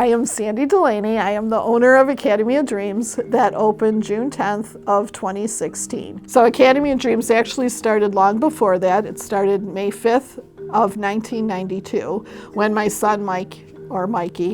I am Sandy Delaney. I am the owner of Academy of Dreams that opened June 10th of 2016. So Academy of Dreams actually started long before that. It started May 5th of 1992 when my son Mikey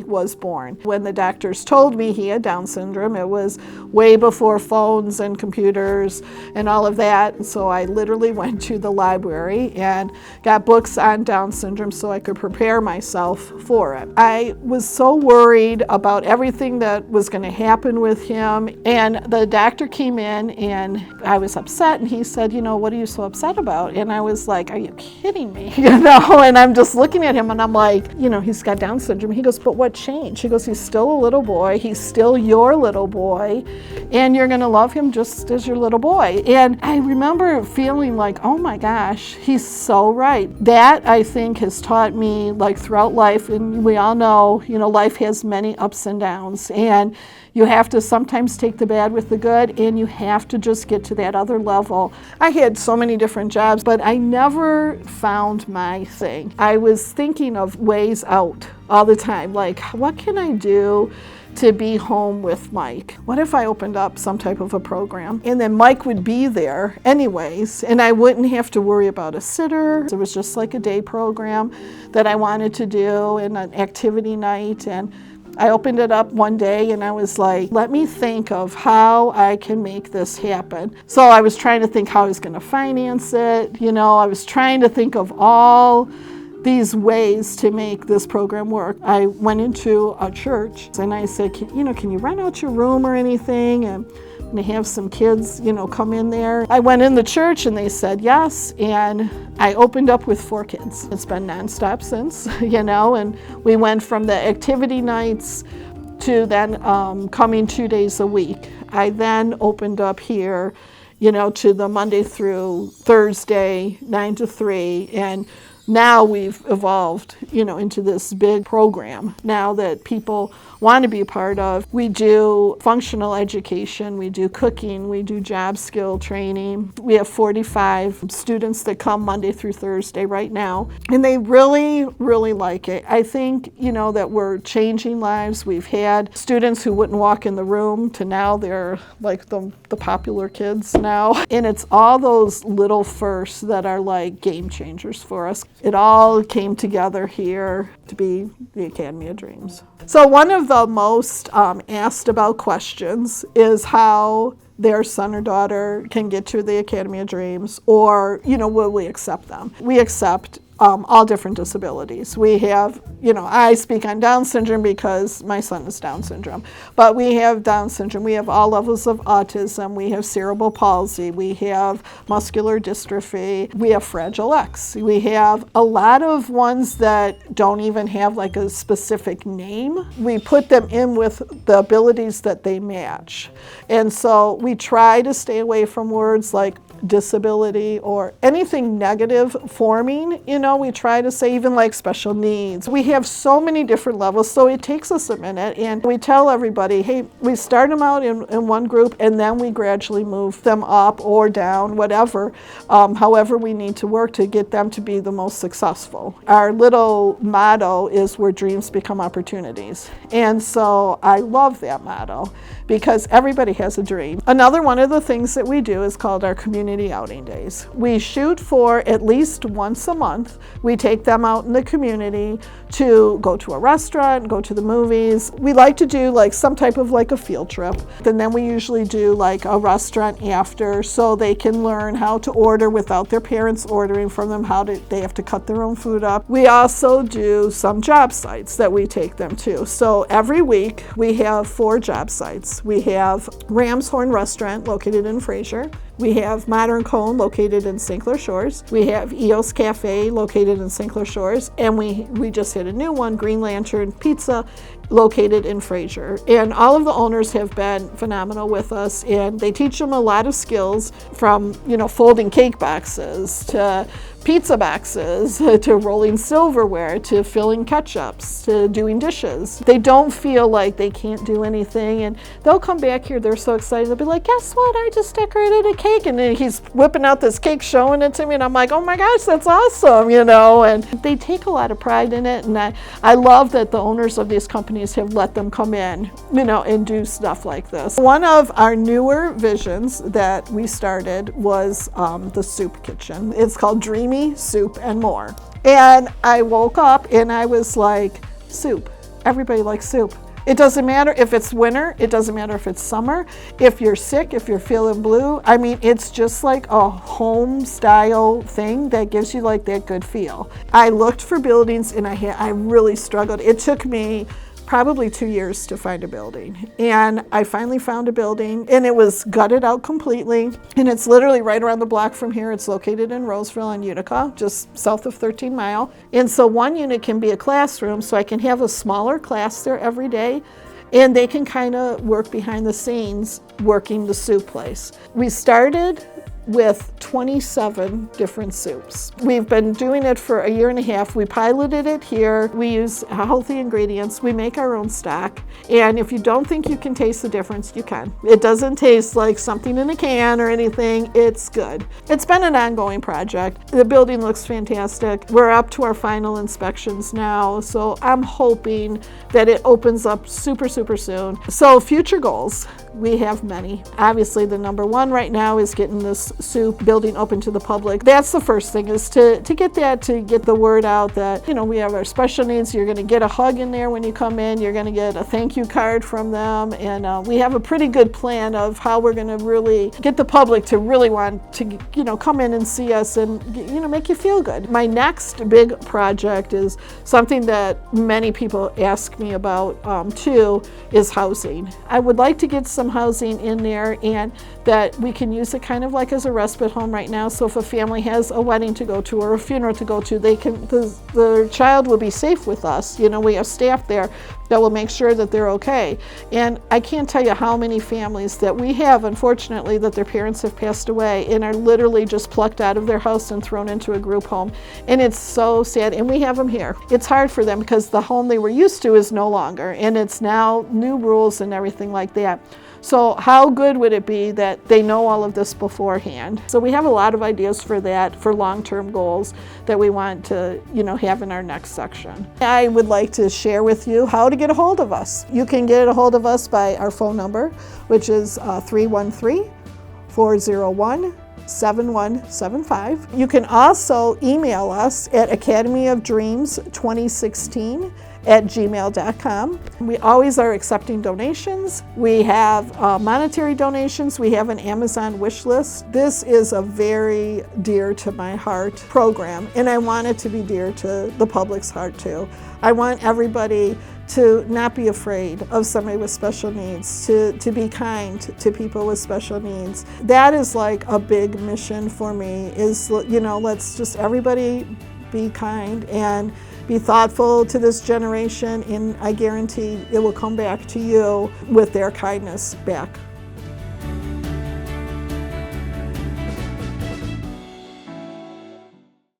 was born. When the doctors told me he had Down syndrome, it was way before phones and computers and all of that. So I literally went to the library and got books on Down syndrome so I could prepare myself for it. I was so worried about everything that was going to happen with him, and the doctor came in and I was upset, and he said, what are you so upset about? And I was like, are you kidding me? And I'm just looking at him and I'm like, he's got Down syndrome. He goes, but what changed? He goes, he's still a little boy. He's still your little boy, and you're going to love him just as your little boy. And I remember feeling like, oh my gosh, he's so right. That, I think, has taught me, throughout life, and we all know, life has many ups and downs, and you have to sometimes take the bad with the good, and you have to just get to that other level. I had so many different jobs, but I never found my thing. I was thinking of ways out all the time, what can I do to be home with Mike? What if I opened up some type of a program and then Mike would be there anyways, and I wouldn't have to worry about a sitter? It was just like a day program that I wanted to do and an activity night. And I opened it up one day and I was like, let me think of how I can make this happen. So I was trying to think how I was going to finance it. I was trying to think of all these ways to make this program work. I went into a church and I said, can you rent out your room or anything? And have some kids, come in there. I went in the church and they said yes, and I opened up with 4 kids. It's been nonstop since, and we went from the activity nights to then coming 2 days a week. I then opened up here, to the Monday through Thursday, 9 to 3, and now we've evolved, into this big program now that people want to be a part of. We do functional education, we do cooking, we do job skill training. We have 45 students that come Monday through Thursday right now, and they really, really like it. I think, that we're changing lives. We've had students who wouldn't walk in the room to now they're like the popular kids now. And it's all those little firsts that are like game changers for us. It all came together here to be the Academy of Dreams. So one of the most asked about questions is how their son or daughter can get to the Academy of Dreams, or, will we accept them? We accept all different disabilities. We have, I speak on Down syndrome because my son is Down syndrome, but we have Down syndrome, we have all levels of autism, we have cerebral palsy, we have muscular dystrophy, we have Fragile X, we have a lot of ones that don't even have a specific name. We put them in with the abilities that they match. And so we try to stay away from words like disability or anything negative forming. We try to say even like special needs. We have so many different levels, so it takes us a minute, and we tell everybody, hey, we start them out in one group and then we gradually move them up or down, whatever, however we need to work to get them to be the most successful. Our little motto is where dreams become opportunities. And so I love that motto because everybody has a dream. Another one of the things that we do is called our community outing days. We shoot for at least once a month. We take them out in the community to go to a restaurant, go to the movies. We like to do some type of a field trip. And then we usually do a restaurant after, so they can learn how to order without their parents ordering from them, they have to cut their own food up. We also do some job sites that we take them to. So every week we have 4 job sites. We have Ram's Horn Restaurant located in Fraser. We have Modern Cone located in St. Clair Shores. We have EOS Cafe located in St. Clair Shores. And we just hit a new one, Green Lantern Pizza, located in Fraser. And all of the owners have been phenomenal with us, and they teach them a lot of skills from, folding cake boxes to pizza boxes to rolling silverware to filling ketchups to doing dishes. They don't feel like they can't do anything, and they'll come back here, they're so excited, they'll be like, guess what, I just decorated a cake, and then he's whipping out this cake, showing it to me, and I'm like, oh my gosh, that's awesome, you know, and they take a lot of pride in it, and I love that the owners of these companies have let them come in, you know, and do stuff like this. One of our newer visions that we started was the soup kitchen. It's called Dreamy Soup and More. And I woke up and I was like, soup. Everybody likes soup. It doesn't matter if it's winter, it doesn't matter if it's summer, if you're sick, if you're feeling blue. I mean, it's just like a home style thing that gives you like that good feel. I looked for buildings and I really struggled. It took me probably 2 years to find a building. And I finally found a building, and it was gutted out completely. And it's literally right around the block from here. It's located in Roseville on Utica, just south of 13 Mile. And so one unit can be a classroom, so I can have a smaller class there every day. And they can kind of work behind the scenes, working the soup place. We started with 27 different soups. We've been doing it for a year and a half. We piloted it here. We use healthy ingredients. We make our own stock. And if you don't think you can taste the difference, you can. It doesn't taste like something in a can or anything. It's good. It's been an ongoing project. The building looks fantastic. We're up to our final inspections now, so I'm hoping that it opens up super, super soon. So future goals, we have many. Obviously, the number one right now is getting this soup building open to the public. That's the first thing, is to get the word out that, you know, we have our special needs. You're going to get a hug in there when you come in. You're going to get a thank you card from them. And we have a pretty good plan of how we're going to really get the public to really want to, you know, come in and see us and, you know, make you feel good. My next big project is something that many people ask me about too, is housing. I would like to get some housing in there, and that we can use it kind of like as a respite home right now. So if a family has a wedding to go to or a funeral to go to, they can, the child will be safe with us. You know, we have staff there that will make sure that they're okay. And I can't tell you how many families that we have, unfortunately, that their parents have passed away and are literally just plucked out of their house and thrown into a group home. And it's so sad. And we have them here. It's hard for them because the home they were used to is no longer, and it's now new rules and everything like that. So how good would it be that they know all of this beforehand? So we have a lot of ideas for that, for long-term goals that we want to, you know, have in our next section. I would like to share with you how to get a hold of us. You can get a hold of us by our phone number, which is 313-401-7175. You can also email us at academyofdreams2016@gmail.com. We always are accepting donations. We have monetary donations. We have an Amazon wish list. This is a very dear to my heart program, and I want it to be dear to the public's heart too. I want everybody to not be afraid of somebody with special needs, to be kind to people with special needs. That is like a big mission for me, is, you know, let's just everybody be kind and be thoughtful to this generation, and I guarantee it will come back to you with their kindness back.